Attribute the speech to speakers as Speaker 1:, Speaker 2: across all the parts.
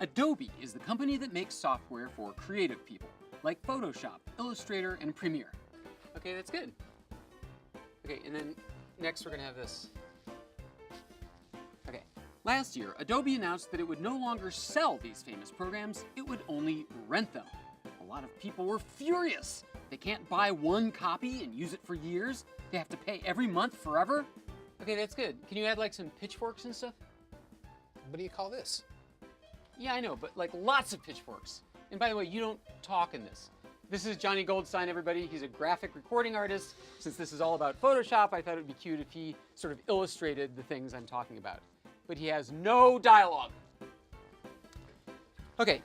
Speaker 1: Adobe is the company that makes software for creative people, like Photoshop, Illustrator, and Premiere. Okay, that's good. Okay, and then next we're gonna have this. Okay, last year, Adobe announced that it would no longer sell these famous programs, it would only rent them. A lot of people were furious. They can't buy one copy and use it for years. They have to pay every month forever. Okay, that's good. Can you add like some pitchforks and stuff?
Speaker 2: What do you call this?
Speaker 1: Yeah, I know, but like lots of pitchforks. And by the way, you don't talk in this. This is Johnny Goldstein, everybody. He's a graphic recording artist. Since this is all about Photoshop, I thought it would be cute if he sort of illustrated the things I'm talking about. But he has no dialogue. Okay.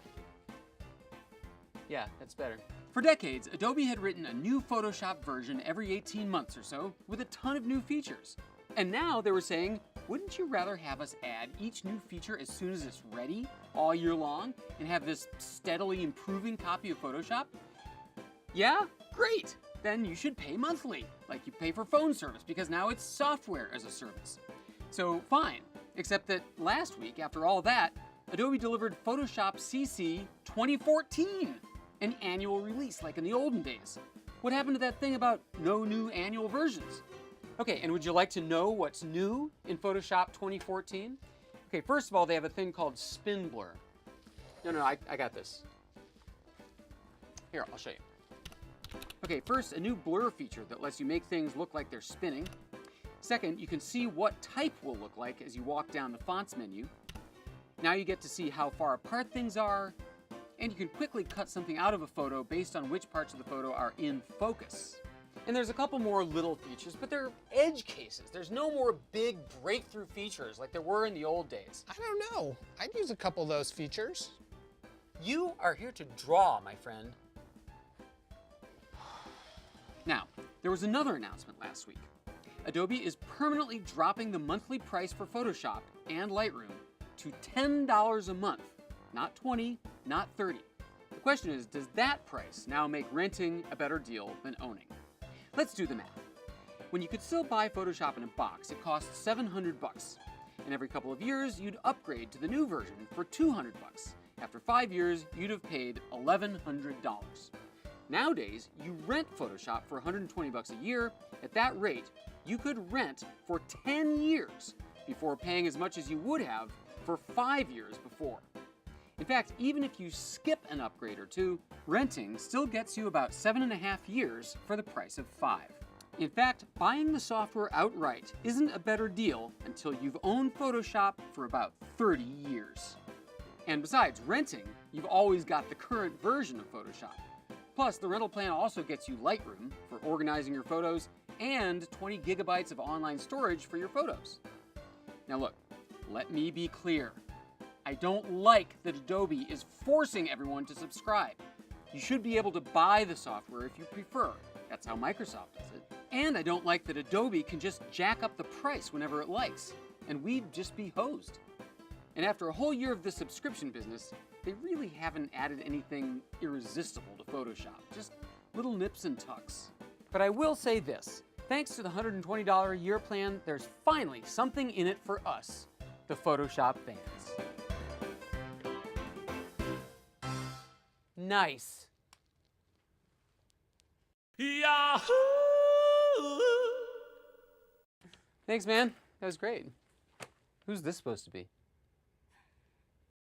Speaker 1: Yeah, that's better. For decades, Adobe had written a new Photoshop version every 18 months or so with a ton of new features. And now they were saying, wouldn't you rather have us add each new feature as soon as it's ready, all year long, and have this steadily improving copy of Photoshop? Yeah? Great! Then you should pay monthly, like you pay for phone service, because now it's software as a service. So fine, except that last week, after all that, Adobe delivered Photoshop CC 2014, an annual release like in the olden days. What happened to that thing about no new annual versions? Okay, and would you like to know what's new in Photoshop 2014? Okay, first of all, they have a thing called spin blur. No, I got this. Here, I'll show you. Okay, first, a new blur feature that lets you make things look like they're spinning. Second, you can see what type will look like as you walk down the fonts menu. Now you get to see how far apart things are, and you can quickly cut something out of a photo based on which parts of the photo are in focus. And there's a couple more little features, but they're edge cases. There's no more big breakthrough features like there were in the old days.
Speaker 2: I don't know. I'd use a couple of those features.
Speaker 1: You are here to draw, my friend. Now, there was another announcement last week. Adobe is permanently dropping the monthly price for Photoshop and Lightroom to $10 a month. Not 20, not 30. The question is, does that price now make renting a better deal than owning? Let's do the math. When you could still buy Photoshop in a box, it costs $700. And every couple of years, you'd upgrade to the new version for $200. After 5 years, you'd have paid $1,100. Nowadays, you rent Photoshop for $120 a year. At that rate, you could rent for 10 years before paying as much as you would have for 5 years before. In fact, even if you skip an upgrade or two, renting still gets you about 7.5 years for the price of 5. In fact, buying the software outright isn't a better deal until you've owned Photoshop for about 30 years. And besides renting, you've always got the current version of Photoshop. Plus, the rental plan also gets you Lightroom for organizing your photos and 20 gigabytes of online storage for your photos. Now look, let me be clear. I don't like that Adobe is forcing everyone to subscribe. You should be able to buy the software if you prefer. That's how Microsoft does it. And I don't like that Adobe can just jack up the price whenever it likes, and we'd just be hosed. And after a whole year of this subscription business, they really haven't added anything irresistible to Photoshop, just little nips and tucks. But I will say this, thanks to the $120 a year plan, there's finally something in it for us, the Photoshop fans. Nice. Yahoo! Thanks, man. That was great. Who's this supposed to be?